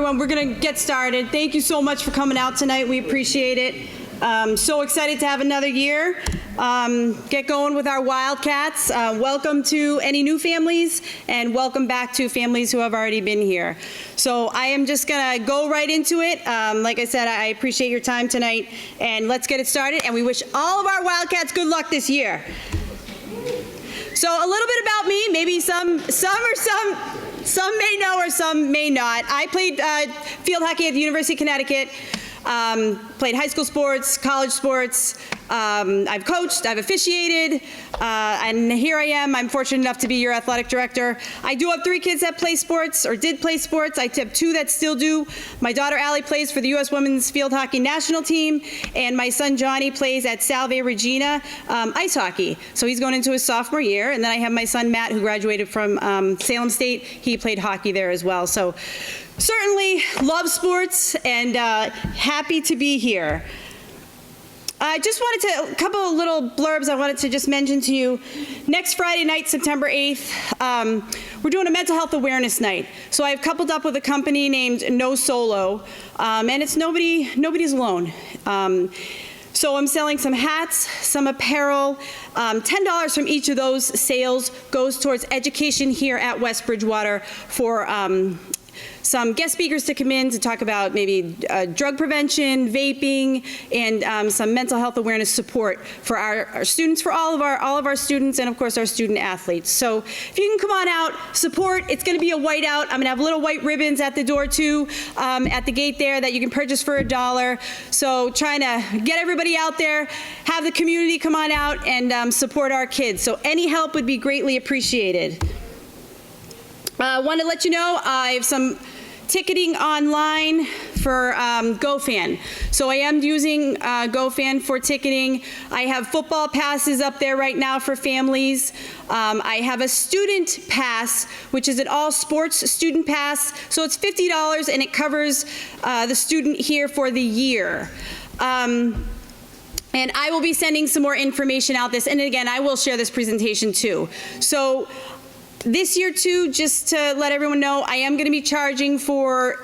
everyone. We're going to get started. Thank you so much for coming out tonight. We appreciate it. So excited to have another year. Get going with our Wildcats. Welcome to any new families, and welcome back to families who have already been here. So I am just going to go right into it. Like I said, I appreciate your time tonight, and let's get it started. And we wish all of our Wildcats good luck this year. So a little bit about me. Maybe some may know or some may not. I played field hockey at the University of Connecticut. Played high school sports, college sports. I've coached, I've officiated, and here I am. I'm fortunate enough to be your athletic director. I do have 3 kids that play sports or did play sports. I have 2 that still do. My daughter Allie plays for the U.S. Women's Field Hockey National Team, and my son Johnny plays at Salve Regina ice hockey. So he's going into his sophomore year, and then I have my son Matt, who graduated from Salem State. He played hockey there as well. So certainly love sports and happy to be here. I just wanted to, a couple of little blurbs I wanted to just mention to you. Next Friday night, September 8th, we're doing a mental health awareness night. So I've coupled up with a company named No Solo, and it's nobody's alone. So I'm selling some hats, some apparel. $10 from each of those sales goes towards education here at West Bridgewater for some guest speakers to come in to talk about maybe drug prevention, vaping, and some mental health awareness support for our students, for all of our students, and of course our student athletes. So if you can come on out, support. It's going to be a whiteout. I'm going to have little white ribbons at the door too, at the gate there that you can purchase for $1. So trying to get everybody out there, have the community come on out and support our kids. So any help would be greatly appreciated. I want to let you know I have some ticketing online for GoFan. So I am using GoFan for ticketing. I have football passes up there right now for families. I have a student pass, which is an all sports student pass. So it's $50 and it covers the student here for the year. And I will be sending some more information out this, and again, I will share this presentation too. So this year too, just to let everyone know, I am going to be charging for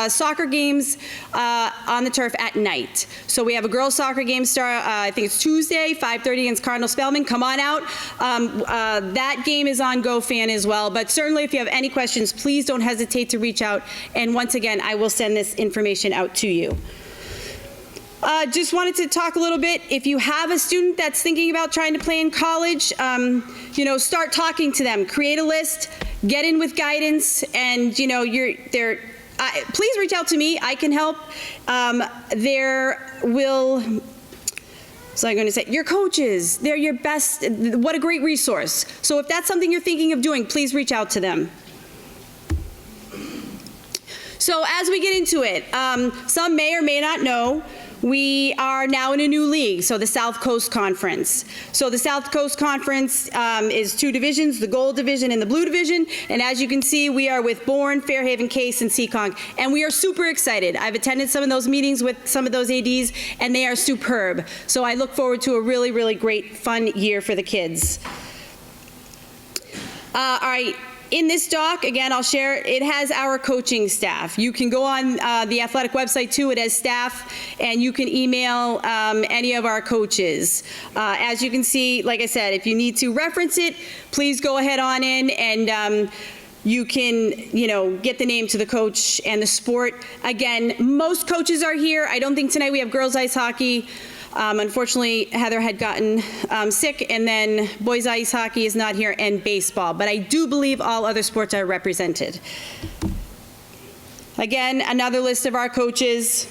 soccer games on the turf at night. So we have a girls soccer game start, I think it's Tuesday, 5:30 against Cardinal Spellman. Come on out. That game is on GoFan as well, but certainly if you have any questions, please don't hesitate to reach out. And once again, I will send this information out to you. Just wanted to talk a little bit. If you have a student that's thinking about trying to play in college, you know, start talking to them. Create a list, get in with guidance, and you know, please reach out to me. I can help. So I'm going to say, your coaches, they're your best. What a great resource. So if that's something you're thinking of doing, please reach out to them. So as we get into it, some may or may not know, we are now in a new league, so the South Coast Conference. So the South Coast Conference is 2 divisions, the Gold Division and the Blue Division, and as you can see, we are with Bourne, Fairhaven, Case, and Seekonk, and we are super excited. I've attended some of those meetings with some of those ADs, and they are superb. So I look forward to a really, really great, fun year for the kids. All right. In this doc, again, I'll share, it has our coaching staff. You can go on the athletic website too, it has staff, and you can email any of our coaches. As you can see, like I said, if you need to reference it, please go ahead on in and you can, you know, get the name to the coach and the sport. Again, most coaches are here. I don't think tonight we have girls ice hockey. Unfortunately, Heather had gotten sick, and then boys ice hockey is not here, and baseball. But I do believe all other sports are represented. Again, another list of our coaches.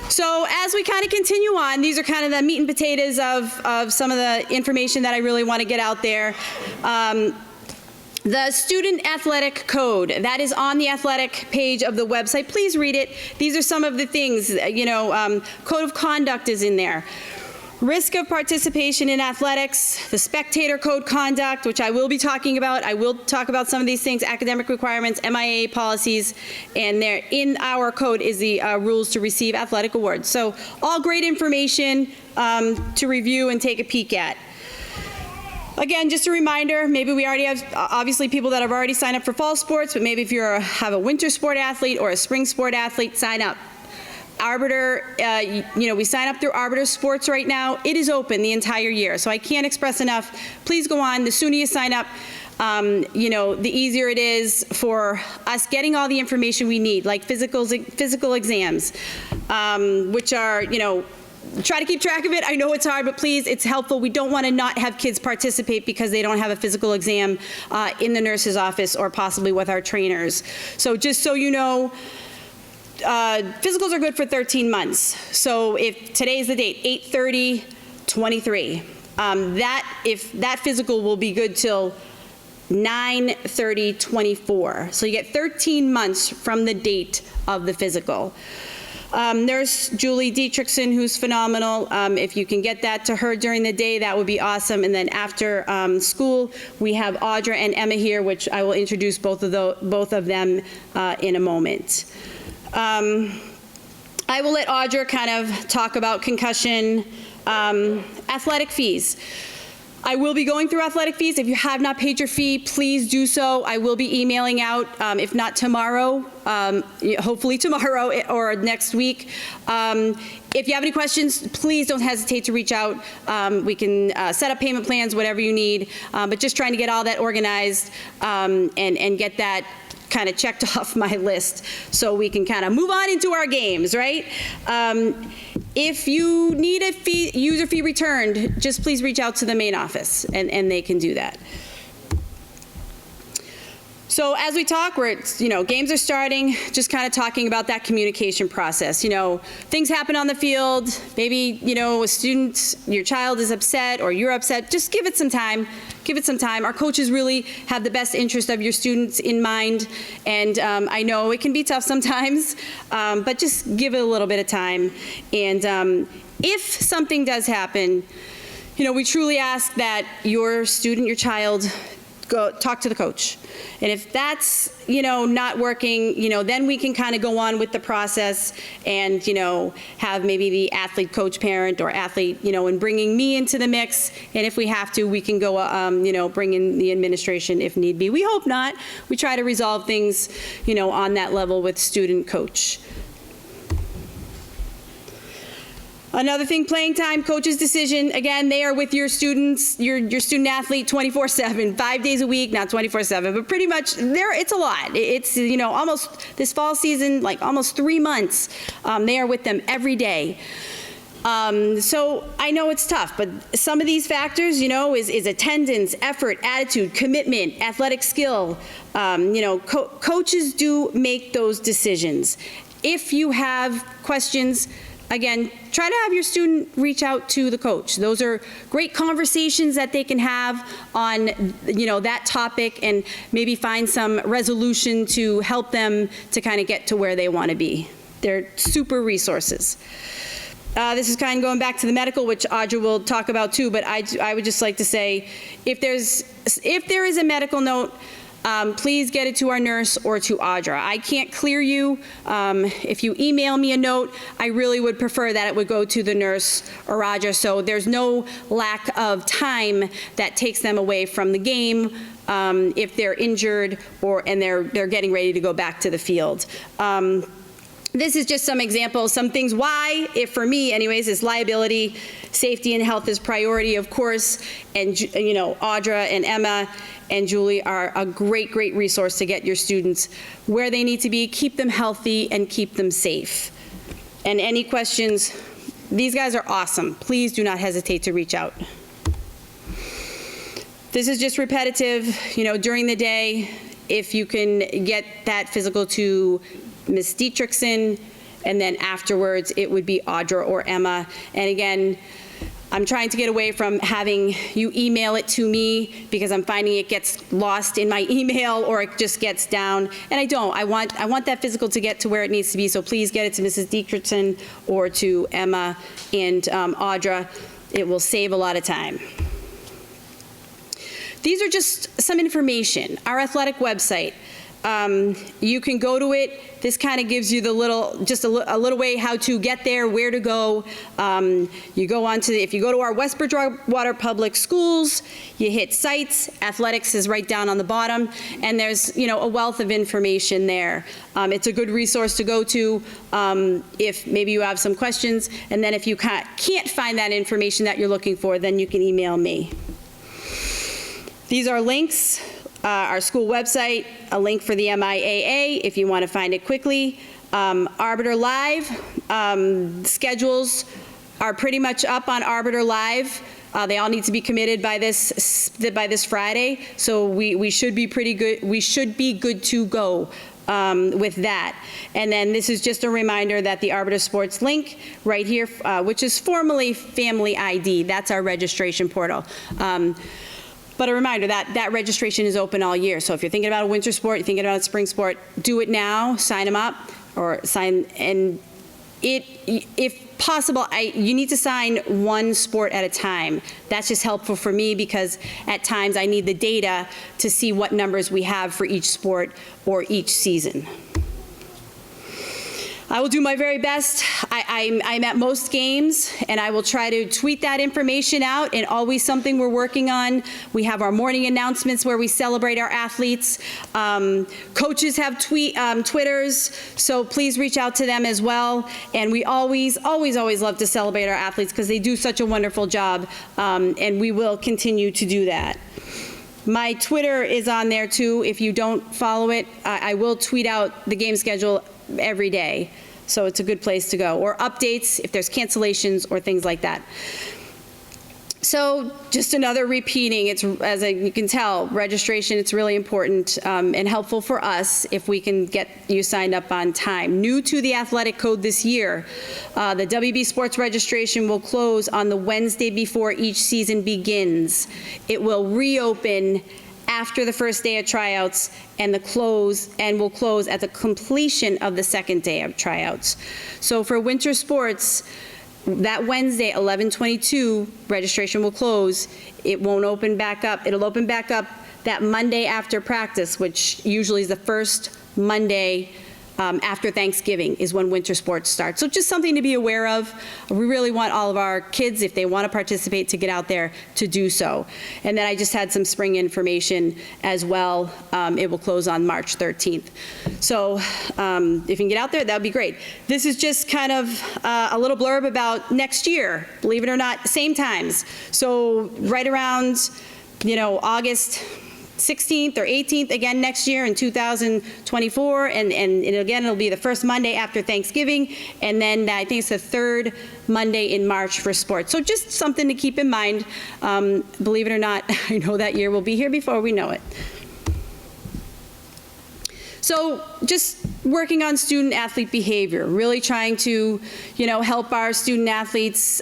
So as we kind of continue on, these are kind of the meat and potatoes of some of the information that I really want to get out there. The Student Athletic Code, that is on the athletic page of the website. Please read it. These are some of the things, you know, code of conduct is in there. Risk of participation in athletics, the spectator code conduct, which I will be talking about. I will talk about some of these things, academic requirements, MIA policies, and there in our code is the rules to receive athletic awards. So all great information to review and take a peek at. Again, just a reminder, maybe we already have, obviously, people that have already signed up for fall sports, but maybe if you have a winter sport athlete or a spring sport athlete, sign up. Arbiter, we sign up through Arbiter Sports right now. It is open the entire year, so I can't express enough. Please go on. The sooner you sign up, the easier it is for us getting all the information we need, like physical exams, which are, try to keep track of it. I know it's hard, but please, it's helpful. We don't want to not have kids participate because they don't have a physical exam in the nurse's office or possibly with our trainers. So just so you know, physicals are good for 13 months. So if today's the date, 8/30/23, if that physical will be good till 9/30/24. So you get 13 months from the date of the physical. There's Julie Dietrichson, who's phenomenal. If you can get that to her during the day, that would be awesome. And then after school, we have Audra and Emma here, which I will introduce both of them in a moment. I will let Audra kind of talk about concussion, athletic fees. I will be going through athletic fees. If you have not paid your fee, please do so. I will be emailing out, if not tomorrow, hopefully tomorrow or next week. If you have any questions, please don't hesitate to reach out. We can set up payment plans, whatever you need, but just trying to get all that organized and get that kind of checked off my list so we can kind of move on into our games, right? If you need a user fee returned, just please reach out to the main office and they can do that. So as we talk, games are starting, just kind of talking about that communication process. Things happen on the field, maybe, a student, your child is upset or you're upset, just give it some time. Give it some time. Our coaches really have the best interest of your students in mind, and I know it can be tough sometimes, but just give it a little bit of time. And if something does happen, we truly ask that your student, your child, go talk to the coach. And if that's, not working, then we can kind of go on with the process and, have maybe the athlete coach parent or athlete, and bringing me into the mix. And if we have to, we can go, bring in the administration if need be. We hope not. We try to resolve things, on that level with student coach. Another thing, playing time, coach's decision. Again, they are with your students, your student athlete 24/7, 5 days a week, not 24/7, but pretty much it's a lot. It's, almost this fall season, like almost 3 months, they are with them every day. So I know it's tough, but some of these factors, is attendance, effort, attitude, commitment, athletic skill. Coaches do make those decisions. If you have questions, again, try to have your student reach out to the coach. Those are great conversations that they can have on, that topic and maybe find some resolution to help them to kind of get to where they want to be. They're super resources. This is kind of going back to the medical, which Audra will talk about too, but I would just like to say, if there is a medical note, please get it to our nurse or to Audra. I can't clear you. If you email me a note, I really would prefer that it would go to the nurse or Audra, so there's no lack of time that takes them away from the game if they're injured and they're getting ready to go back to the field. This is just some examples, some things why, if for me anyways, is liability, safety and health is priority, of course, and Audra and Emma and Julie are a great, great resource to get your students where they need to be, keep them healthy and keep them safe. And any questions, these guys are awesome. Please do not hesitate to reach out. This is just repetitive, during the day, if you can get that physical to Ms. Dietrichson, and then afterwards it would be Audra or Emma. And again, I'm trying to get away from having you email it to me because I'm finding it gets lost in my email or it just gets down. And I don't. I want that physical to get to where it needs to be. So please get it to Mrs. Dietrichson or to Emma and Audra. It will save a lot of time. These are just some information. Our athletic website. You can go to it. This kind of gives you the just a little way how to get there, where to go. You go on to, if you go to our West Bridgewater Public Schools, you hit sites, athletics is right down on the bottom, and there's, a wealth of information there. It's a good resource to go to if maybe you have some questions, and then if you can't find that information that you're looking for, then you can email me. These are links. Our school website, a link for the MIAA if you want to find it quickly. Arbiter Live, schedules are pretty much up on Arbiter Live. They all need to be committed by this Friday, so we should be pretty good. We should be good to go with that. And then this is just a reminder that the Arbiter Sports link right here, which is formerly Family ID, that's our registration portal. But a reminder that registration is open all year. So if you're thinking about a winter sport, you're thinking about a spring sport, do it now, sign them up, or sign, and if possible, you need to sign one sport at a time. That's just helpful for me because at times I need the data to see what numbers we have for each sport or each season. I will do my very best. I'm at most games, and I will try to tweet that information out, and always something we're working on. We have our morning announcements where we celebrate our athletes. Coaches have Twitters, so please reach out to them as well. And we always love to celebrate our athletes because they do such a wonderful job, and we will continue to do that. My Twitter is on there too. If you don't follow it, I will tweet out the game schedule every day. So it's a good place to go. Or updates if there's cancellations or things like that. So just another repeating, it's, as you can tell, registration, it's really important and helpful for us if we can get you signed up on time. New to the athletic code this year, the WB Sports registration will close on the Wednesday before each season begins. It will reopen after the first day of tryouts and will close at the completion of the second day of tryouts. So for winter sports, that Wednesday, 11/22, registration will close. It won't open back up. It'll open back up that Monday after practice, which usually is the first Monday after Thanksgiving is when winter sports start. So just something to be aware of. We really want all of our kids, if they want to participate, to get out there to do so. And then I just had some spring information as well. It will close on March 13th. So if you can get out there, that would be great. This is just kind of a little blurb about next year, believe it or not, same times. So right around, August 16th or 18th again next year in 2024, and again it'll be the first Monday after Thanksgiving, and then I think it's the third Monday in March for sports. So just something to keep in mind. Believe it or not, I know that year will be here before we know it. So just working on student athlete behavior, really trying to help our student athletes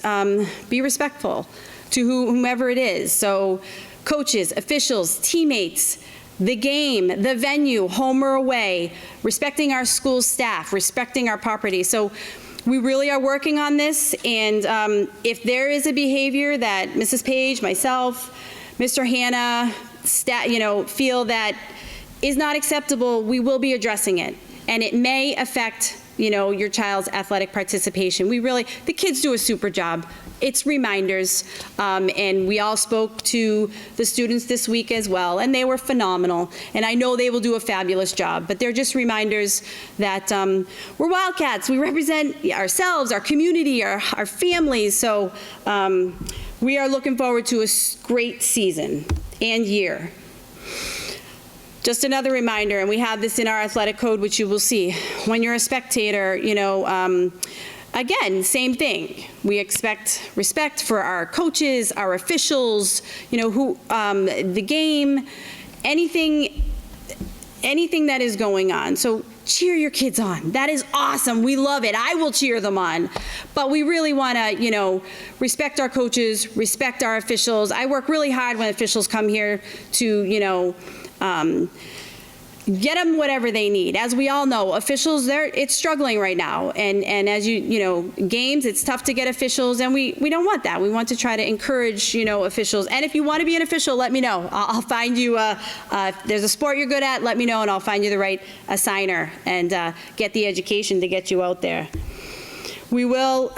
be respectful to whomever it is. So coaches, officials, teammates, the game, the venue, home or away, respecting our school staff, respecting our property. So we really are working on this, and if there is a behavior that Mrs. Page, myself, Mr. Hanna, feel that is not acceptable, we will be addressing it, and it may affect your child's athletic participation. The kids do a super job. It's reminders, and we all spoke to the students this week as well, and they were phenomenal, and I know they will do a fabulous job, but they're just reminders that we're Wildcats. We represent ourselves, our community, our families, so we are looking forward to a great season and year. Just another reminder, and we have this in our athletic code, which you will see. When you're a spectator, again, same thing. We expect respect for our coaches, our officials, the game, anything that is going on. So cheer your kids on. That is awesome. We love it. I will cheer them on. But we really want to, respect our coaches, respect our officials. I work really hard when officials come here to, get them whatever they need. As we all know, officials, it's struggling right now. And as you know, games, it's tough to get officials, and we don't want that. We want to try to encourage, officials. And if you want to be an official, let me know. I'll find you, if there's a sport you're good at, let me know, and I'll find you the right assigner and get the education to get you out there. We will,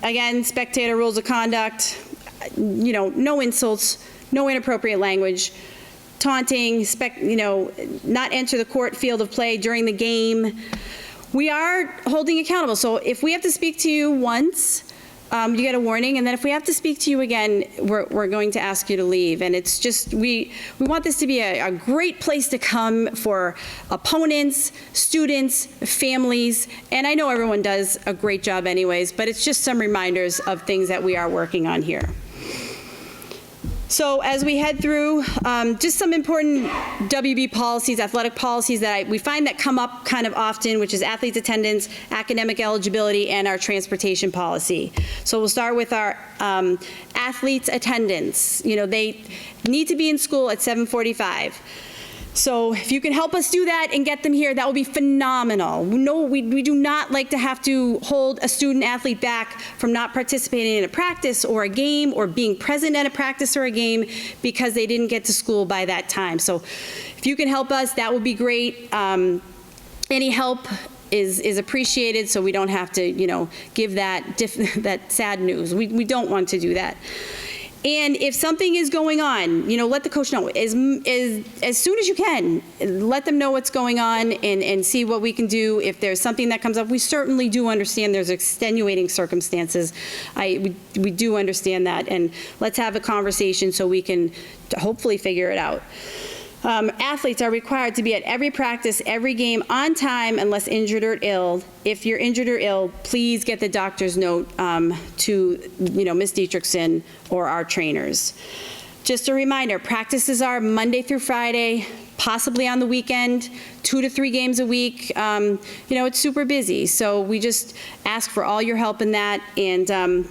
again, spectator rules of conduct, no insults, no inappropriate language, taunting, not enter the court field of play during the game. We are holding accountable. So if we have to speak to you once, you get a warning, and then if we have to speak to you again, we're going to ask you to leave. And it's just, we want this to be a great place to come for opponents, students, families, and I know everyone does a great job anyways, but it's just some reminders of things that we are working on here. So as we head through, just some important WB policies, athletic policies that we find that come up kind of often, which is athletes' attendance, academic eligibility, and our transportation policy. So we'll start with our athletes' attendance. They need to be in school at 7:45. So if you can help us do that and get them here, that will be phenomenal. No, we do not like to have to hold a student athlete back from not participating in a practice or a game or being present at a practice or a game because they didn't get to school by that time. So if you can help us, that would be great. Any help is appreciated, so we don't have to, give that sad news. We don't want to do that. And if something is going on, let the coach know. As soon as you can, let them know what's going on and see what we can do. If there's something that comes up, we certainly do understand there's extenuating circumstances. We do understand that, and let's have a conversation so we can hopefully figure it out. Athletes are required to be at every practice, every game on time unless injured or ill. If you're injured or ill, please get the doctor's note to Ms. Dietrichson or our trainers. Just a reminder, practices are Monday through Friday, possibly on the weekend, 2 to 3 games a week. It's super busy, so we just ask for all your help in that and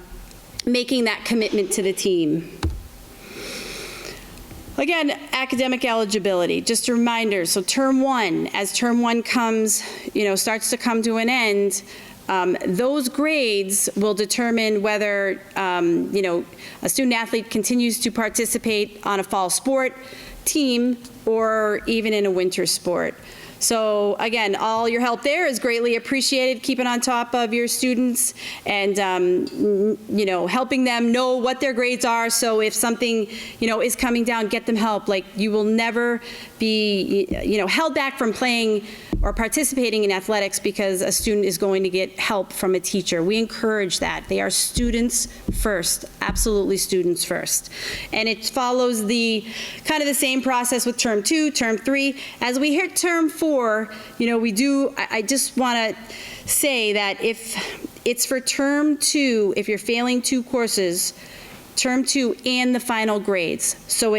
making that commitment to the team. Again, academic eligibility, just a reminder, so term 1, as term 1 comes, starts to come to an end, those grades will determine whether, a student athlete continues to participate on a fall sport team or even in a winter sport. So again, all your help there is greatly appreciated. Keeping on top of your students and, helping them know what their grades are. So if something, is coming down, get them help. Like, you will never be, held back from playing or participating in athletics because a student is going to get help from a teacher. We encourage that. They are students first, absolutely students first. And it follows the kind of the same process with term 2, term 3. As we hit term 4, I just want to say that if it's for term 2, if you're failing 2 courses, term 2 and the final grades. So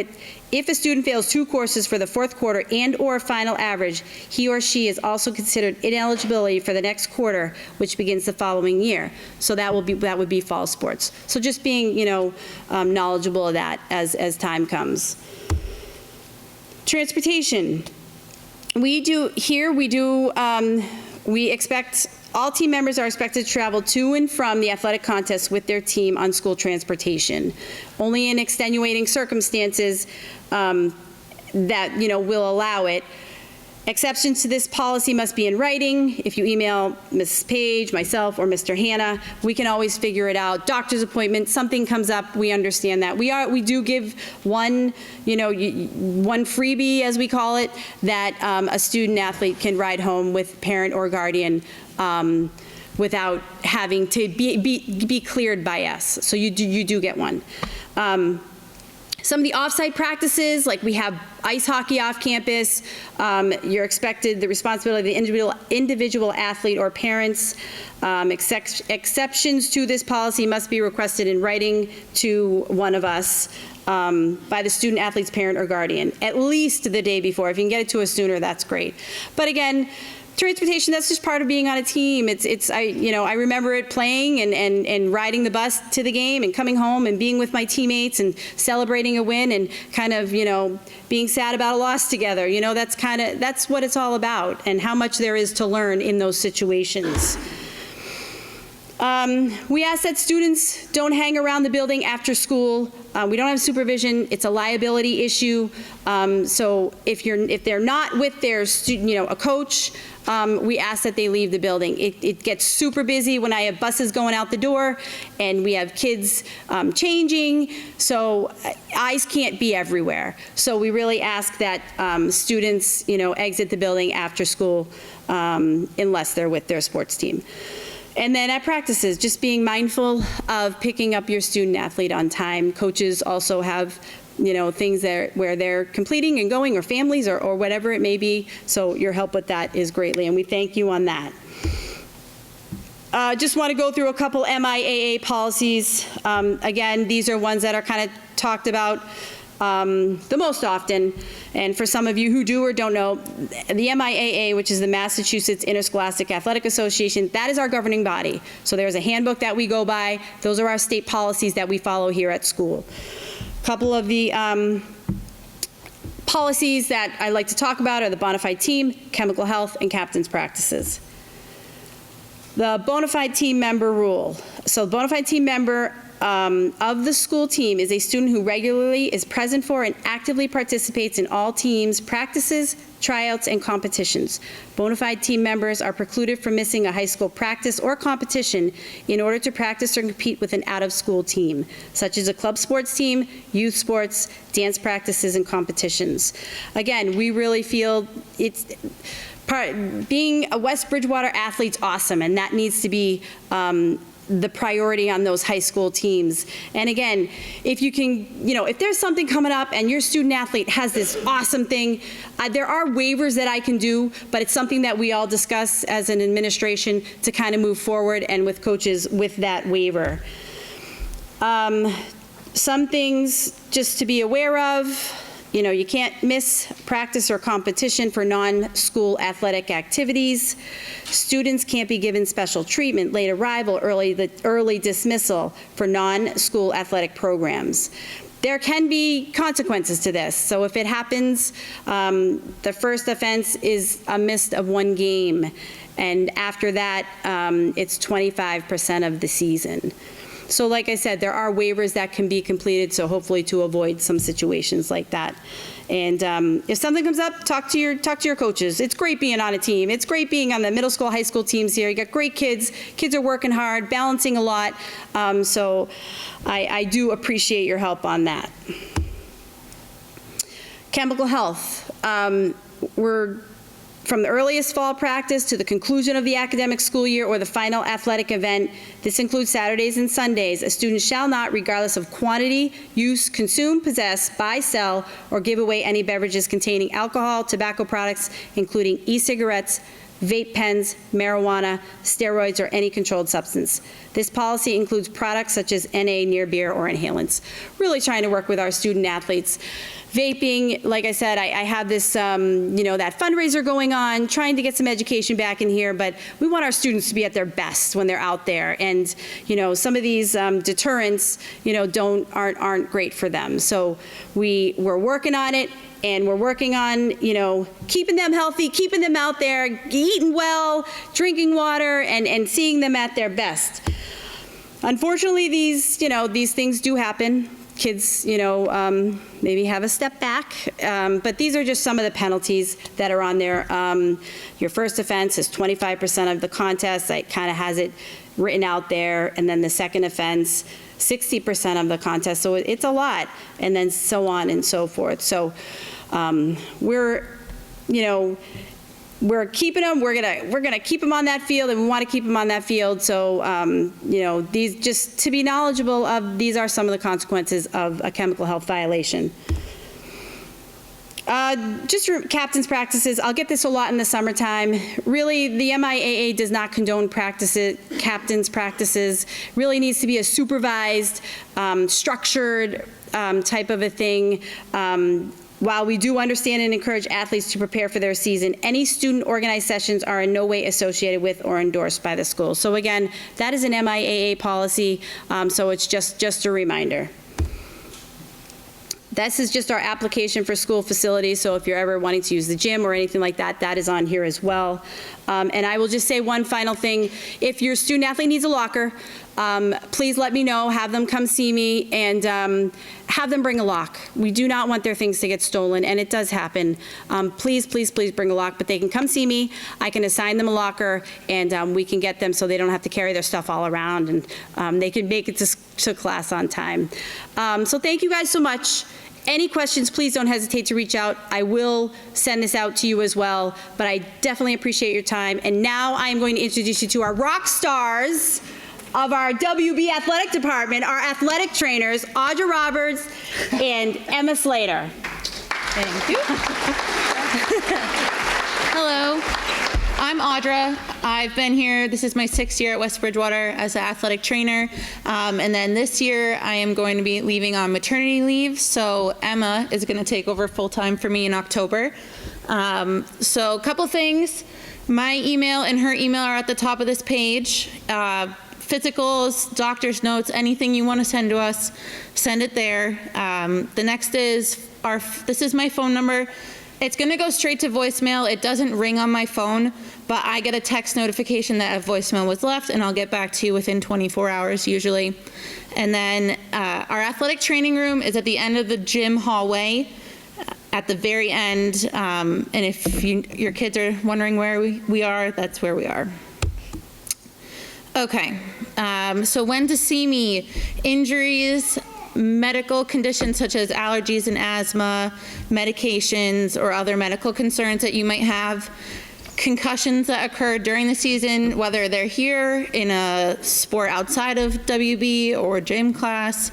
if a student fails 2 courses for the 4th quarter and or final average, he or she is also considered ineligibility for the next quarter, which begins the following year. So that would be fall sports. So just being, knowledgeable of that as time comes. Transportation. We expect all team members are expected to travel to and from the athletic contests with their team on school transportation. Only in extenuating circumstances that will allow it. Exceptions to this policy must be in writing. If you email Mrs. Page, myself, or Mr. Hanna, we can always figure it out. Doctor's appointment, something comes up, we understand that. We do give one freebie, as we call it, that a student athlete can ride home with parent or guardian without having to be cleared by us. So you do get one. Some of the off-site practices, like we have ice hockey off campus, you're expected the responsibility of the individual athlete or parents. Exceptions to this policy must be requested in writing to one of us by the student athlete's parent or guardian, at least the day before. If you can get it to us sooner, that's great. But again, transportation, that's just part of being on a team. I remember it playing and riding the bus to the game and coming home and being with my teammates and celebrating a win and kind of, being sad about a loss together. That's what it's all about, and how much there is to learn in those situations. We ask that students don't hang around the building after school. We don't have supervision. It's a liability issue. So if they're not with their student, a coach, we ask that they leave the building. It gets super busy when I have buses going out the door and we have kids changing, so eyes can't be everywhere. So we really ask that students, exit the building after school unless they're with their sports team. And then at practices, just being mindful of picking up your student athlete on time. Coaches also have things where they're completing and going, or families, or whatever it may be. So your help with that is greatly, and we thank you on that. Just want to go through a couple MIAA policies. Again, these are ones that are kind of talked about the most often. And for some of you who do or don't know, the MIAA, which is the Massachusetts Interscholastic Athletic Association, that is our governing body. So there's a handbook that we go by. Those are our state policies that we follow here at school. A couple of the policies that I like to talk about are the bona fide team, chemical health, and captain's practices. The bona fide team member rule. So the bona fide team member of the school team is a student who regularly is present for and actively participates in all teams, practices, tryouts, and competitions. Bona fide team members are precluded from missing a high school practice or competition in order to practice or compete with an out-of-school team, such as a club sports team, youth sports, dance practices, and competitions. Again, we really feel being a West Bridgewater athlete's awesome, and that needs to be the priority on those high school teams. And again, if you can, if there's something coming up and your student athlete has this awesome thing, there are waivers that I can do, but it's something that we all discuss as an administration to kind of move forward, and with coaches with that waiver. Some things just to be aware of. You can't miss practice or competition for non-school athletic activities. Students can't be given special treatment, late arrival, early dismissal for non-school athletic programs. There can be consequences to this. So if it happens, the first offense is a miss of 1 game. And after that, it's 25% of the season. So like I said, there are waivers that can be completed, so hopefully to avoid some situations like that. And if something comes up, talk to your coaches. It's great being on a team. It's great being on the middle school, high school teams here. You got great kids. Kids are working hard, balancing a lot. So I do appreciate your help on that. Chemical health. We're from the earliest fall practice to the conclusion of the academic school year or the final athletic event. This includes Saturdays and Sundays. A student shall not, regardless of quantity, use, consume, possess, buy, sell, or give away any beverages containing alcohol, tobacco products, including e-cigarettes, vape pens, marijuana, steroids, or any controlled substance. This policy includes products such as NA, near beer, or inhalants. Really trying to work with our student athletes. Vaping, like I said, I have this, that fundraiser going on, trying to get some education back in here, but we want our students to be at their best when they're out there. And, some of these deterrents, aren't great for them. So we're working on it, and we're working on, keeping them healthy, keeping them out there, eating well, drinking water, and seeing them at their best. Unfortunately, these things do happen. Kids, maybe have a step back, but these are just some of the penalties that are on there. Your first offense is 25% of the contest. It kind of has it written out there, and then the second offense, 60% of the contest. So it's a lot, and then so on and so forth. So we're keeping them. We're gonna keep them on that field, and we want to keep them on that field. So these, just to be knowledgeable of, these are some of the consequences of a chemical health violation. Just captain's practices. I'll get this a lot in the summertime. Really, the MIAA does not condone captain's practices. Really needs to be a supervised, structured type of a thing. While we do understand and encourage athletes to prepare for their season, any student-organized sessions are in no way associated with or endorsed by the school. So again, that is an MIAA policy, so it's just a reminder. This is just our application for school facilities, so if you're ever wanting to use the gym or anything like that, that is on here as well. And I will just say one final thing. If your student athlete needs a locker, please let me know, have them come see me, and have them bring a lock. We do not want their things to get stolen, and it does happen. Please, please, please bring a lock, but they can come see me. I can assign them a locker, and we can get them so they don't have to carry their stuff all around, and they can make it to class on time. So thank you guys so much. Any questions, please don't hesitate to reach out. I will send this out to you as well, but I definitely appreciate your time. And now I am going to introduce you to our rock stars of our WB Athletic Department, our athletic trainers, Audra Roberts and Emma Slater. Thank you. Hello, I'm Audra. I've been here, this is my 6th year at West Bridgewater as an athletic trainer. And then this year I am going to be leaving on maternity leave, so Emma is going to take over full-time for me in October. So a couple things. My email and her email are at the top of this page. Physicals, doctor's notes, anything you want to send to us, send it there. The next is, this is my phone number. It's going to go straight to voicemail. It doesn't ring on my phone, but I get a text notification that a voicemail was left, and I'll get back to you within 24 hours usually. And then our athletic training room is at the end of the gym hallway, at the very end. And if your kids are wondering where we are, that's where we are. Okay, so when to see me, injuries, medical conditions such as allergies and asthma, medications, or other medical concerns that you might have, concussions that occur during the season, whether they're here in a sport outside of WB or gym class,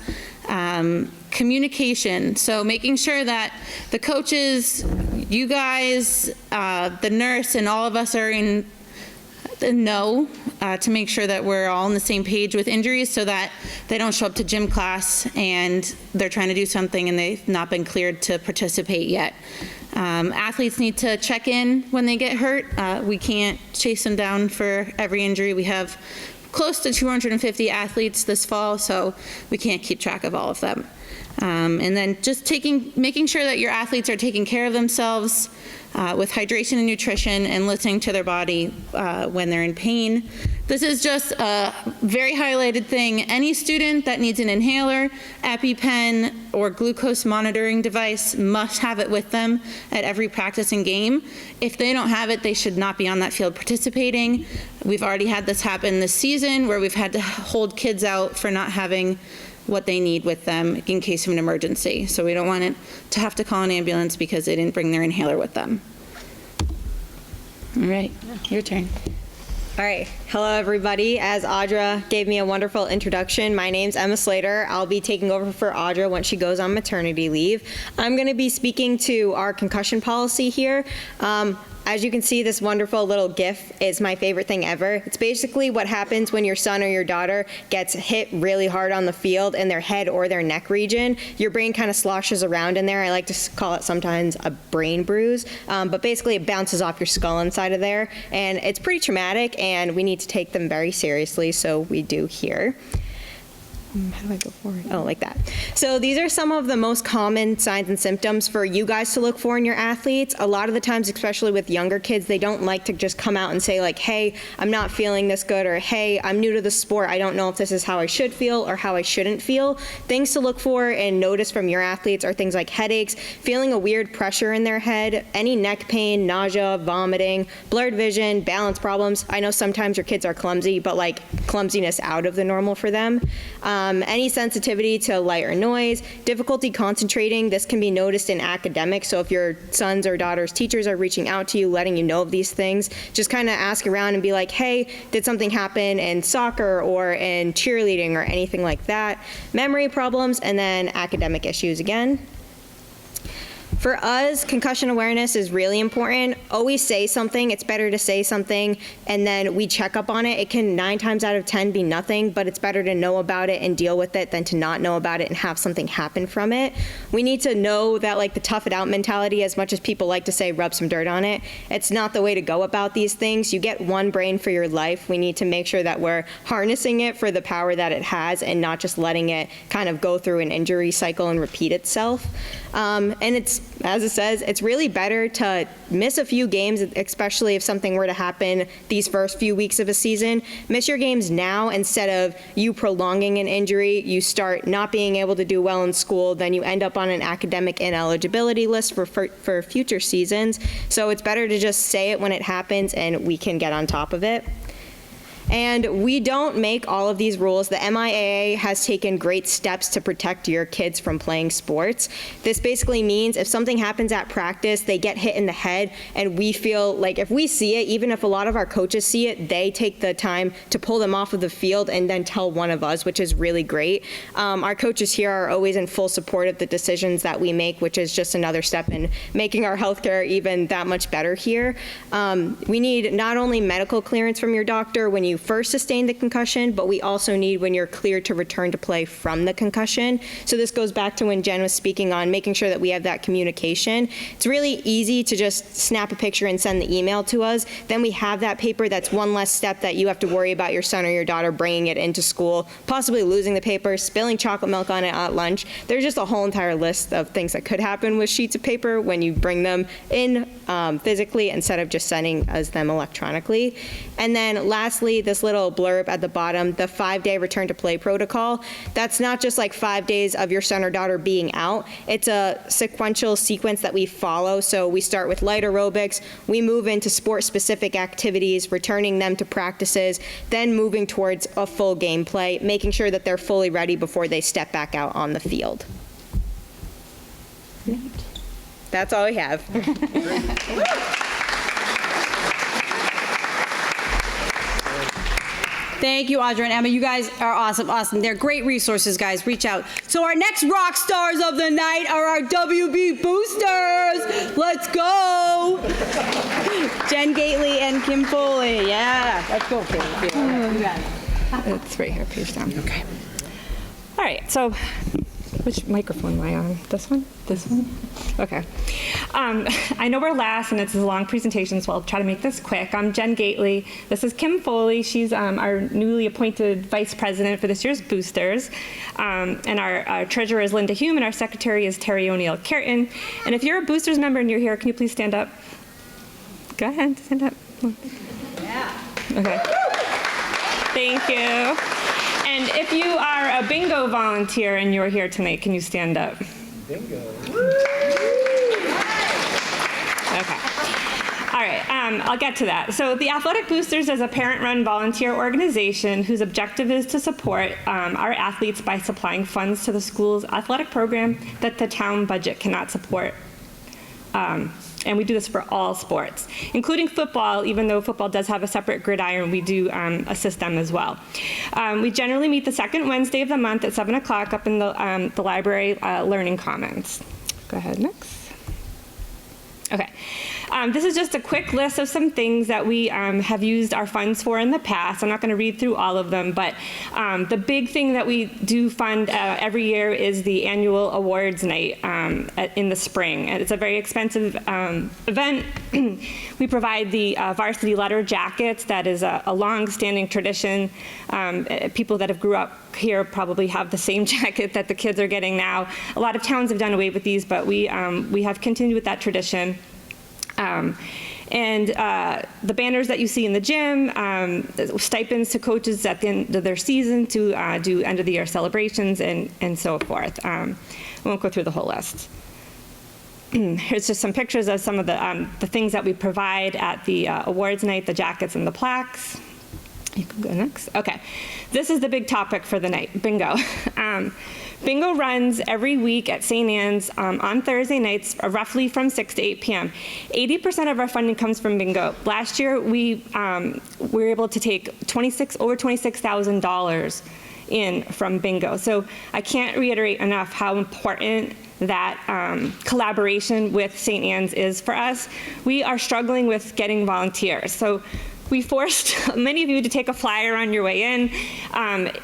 communication, so making sure that the coaches, you guys, the nurse, and all of us are in the know to make sure that we're all on the same page with injuries so that they don't show up to gym class and they're trying to do something and they've not been cleared to participate yet. Athletes need to check in when they get hurt. We can't chase them down for every injury. We have close to 250 athletes this fall, so we can't keep track of all of them. And then just making sure that your athletes are taking care of themselves with hydration and nutrition and listening to their body when they're in pain. This is just a very highlighted thing. Any student that needs an inhaler, EpiPen, or glucose monitoring device must have it with them at every practice and game. If they don't have it, they should not be on that field participating. We've already had this happen this season where we've had to hold kids out for not having what they need with them in case of an emergency. So we don't want it to have to call an ambulance because they didn't bring their inhaler with them. All right, your turn. All right, hello everybody. As Audra gave me a wonderful introduction, my name's Emma Slater. I'll be taking over for Audra once she goes on maternity leave. I'm going to be speaking to our concussion policy here. As you can see, this wonderful little GIF is my favorite thing ever. It's basically what happens when your son or your daughter gets hit really hard on the field in their head or their neck region. Your brain kind of sloshes around in there. I like to call it sometimes a brain bruise, but basically it bounces off your skull inside of there, and it's pretty traumatic, and we need to take them very seriously, so we do here. How do I go forward? Oh, like that. So these are some of the most common signs and symptoms for you guys to look for in your athletes. A lot of the times, especially with younger kids, they don't like to just come out and say like, hey, I'm not feeling this good, or hey, I'm new to the sport. I don't know if this is how I should feel or how I shouldn't feel. Things to look for and notice from your athletes are things like headaches, feeling a weird pressure in their head, any neck pain, nausea, vomiting, blurred vision, balance problems. I know sometimes your kids are clumsy, but like clumsiness out of the normal for them. Any sensitivity to light or noise, difficulty concentrating. This can be noticed in academics, so if your sons or daughters' teachers are reaching out to you, letting you know of these things, just kind of ask around and be like, hey, did something happen in soccer or in cheerleading or anything like that? Memory problems, and then academic issues again. For us, concussion awareness is really important. Always say something. It's better to say something, and then we check up on it. It can 9 times out of 10 be nothing, but it's better to know about it and deal with it than to not know about it and have something happen from it. We need to know that, like, the tough it out mentality, as much as people like to say rub some dirt on it, it's not the way to go about these things. You get one brain for your life. We need to make sure that we're harnessing it for the power that it has and not just letting it kind of go through an injury cycle and repeat itself. And it's, as it says, it's really better to miss a few games, especially if something were to happen these first few weeks of a season. Miss your games now instead of you prolonging an injury. You start not being able to do well in school, then you end up on an academic ineligibility list for future seasons. So it's better to just say it when it happens and we can get on top of it. And we don't make all of these rules. The MIAA has taken great steps to protect your kids from playing sports. This basically means if something happens at practice, they get hit in the head, and we feel like if we see it, even if a lot of our coaches see it, they take the time to pull them off of the field and then tell one of us, which is really great. Our coaches here are always in full support of the decisions that we make, which is just another step in making our healthcare even that much better here. We need not only medical clearance from your doctor when you first sustain the concussion, but we also need when you're cleared to return to play from the concussion. So this goes back to when Jen was speaking on making sure that we have that communication. It's really easy to just snap a picture and send the email to us. Then we have that paper. That's one less step that you have to worry about your son or your daughter bringing it into school, possibly losing the paper, spilling chocolate milk on it at lunch. There's just a whole entire list of things that could happen with sheets of paper when you bring them in physically instead of just sending us them electronically. And then lastly, this little blurb at the bottom, the 5-day return to play protocol. That's not just like 5 days of your son or daughter being out. It's a sequential sequence that we follow. So we start with light aerobics, we move into sport-specific activities, returning them to practices, then moving towards a full gameplay, making sure that they're fully ready before they step back out on the field. That's all we have. Thank you, Audra and Emma. You guys are awesome. They're great resources, guys. Reach out. So our next rock stars of the night are our WB Boosters. Let's go. Jen Gately and Kim Foley. Yeah. Let's go, Kim. You got it. It's right here, page down. Okay. All right, so which microphone am I on? This one? This one? Okay. I know we're last, and it's a long presentation, so I'll try to make this quick. I'm Jen Gately. This is Kim Foley. She's our newly appointed vice president for this year's Boosters. And our treasurer is Linda Hume, and our secretary is Terry O'Neill Carton. And if you're a Boosters member and you're here, can you please stand up? Go ahead, stand up. Yeah. Okay. Thank you. And if you are a bingo volunteer and you're here tonight, can you stand up? Bingo. Okay. All right, I'll get to that. So the Athletic Boosters is a parent-run volunteer organization whose objective is to support our athletes by supplying funds to the school's athletic program that the town budget cannot support. And we do this for all sports, including football. Even though football does have a separate gridiron, we do assist them as well. We generally meet the second Wednesday of the month at 7 o'clock up in the library Learning Commons. Go ahead, next. Okay. This is just a quick list of some things that we have used our funds for in the past. I'm not going to read through all of them, but the big thing that we do fund every year is the annual awards night in the spring. And it's a very expensive event. We provide the varsity letter jackets. That is a long-standing tradition. People that have grew up here probably have the same jacket that the kids are getting now. A lot of towns have done away with these, but we have continued with that tradition. And the banners that you see in the gym, stipends to coaches at the end of their season to do end of the year celebrations and so forth. I won't go through the whole list. Here's just some pictures of some of the things that we provide at the awards night, the jackets and the plaques. You can go next. Okay. This is the big topic for the night, bingo. Bingo runs every week at St. Anne's on Thursday nights, roughly from 6 to 8 p.m. 80% of our funding comes from bingo. Last year, we were able to take over $26,000 in from bingo. So I can't reiterate enough how important that collaboration with St. Anne's is for us. We are struggling with getting volunteers. So we forced many of you to take a flyer on your way in.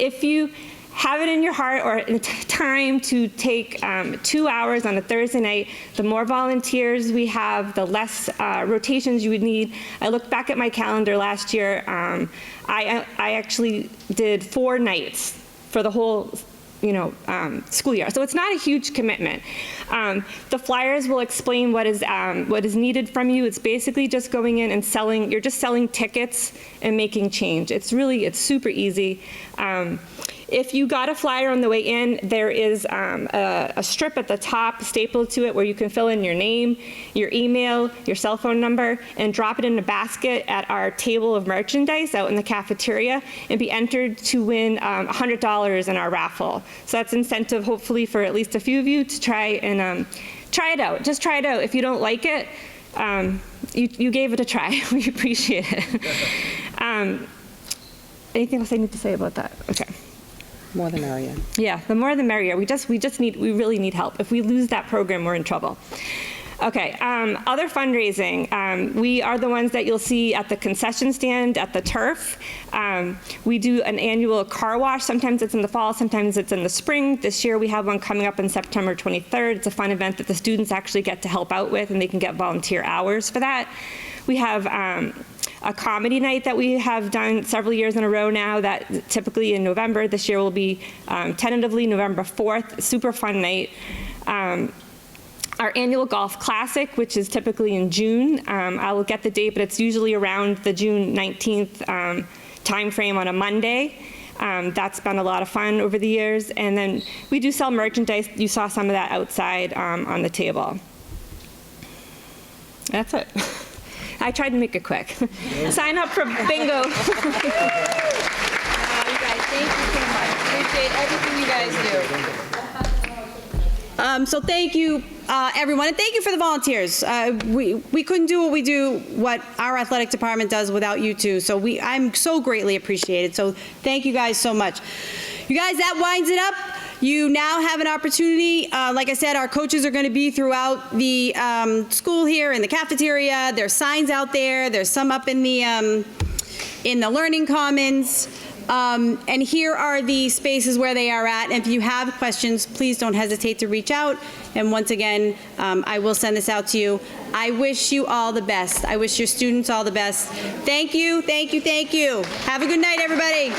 If you have it in your heart or time to take 2 hours on a Thursday night, the more volunteers we have, the less rotations you would need. I looked back at my calendar last year. I actually did 4 nights for the whole school year. So it's not a huge commitment. The flyers will explain what is needed from you. It's basically just going in and selling. You're just selling tickets and making change. It's super easy. If you got a flyer on the way in, there is a strip at the top stapled to it where you can fill in your name, your email, your cell phone number, and drop it in a basket at our table of merchandise out in the cafeteria and be entered to win $100 in our raffle. So that's incentive, hopefully, for at least a few of you to try and try it out. Just try it out. If you don't like it, you gave it a try. We appreciate it. Anything else I need to say about that? Okay. More the merrier. Yeah, the more the merrier. We really need help. If we lose that program, we're in trouble. Okay, other fundraising. We are the ones that you'll see at the concession stand, at the turf. We do an annual car wash. Sometimes it's in the fall, sometimes it's in the spring. This year we have one coming up on September 23rd. It's a fun event that the students actually get to help out with, and they can get volunteer hours for that. We have a comedy night that we have done several years in a row now, that typically in November. This year will be tentatively November 4th, super fun night. Our annual golf classic, which is typically in June. I will get the date, but it's usually around the June 19th timeframe on a Monday. That's been a lot of fun over the years. And then we do sell merchandise. You saw some of that outside on the table. That's it. I tried to make it quick. Sign up for bingo. You guys, thank you so much. Appreciate everything you guys do. So thank you, everyone, and thank you for the volunteers. We couldn't do what our athletic department does without you two. So I'm so greatly appreciated. So thank you guys so much. You guys, that winds it up. You now have an opportunity. Like I said, our coaches are going to be throughout the school here in the cafeteria. There's signs out there. There's some up in the Learning Commons. And here are the spaces where they are at. And if you have questions, please don't hesitate to reach out. And once again, I will send this out to you. I wish you all the best. I wish your students all the best. Thank you, thank you, thank you. Have a good night, everybody.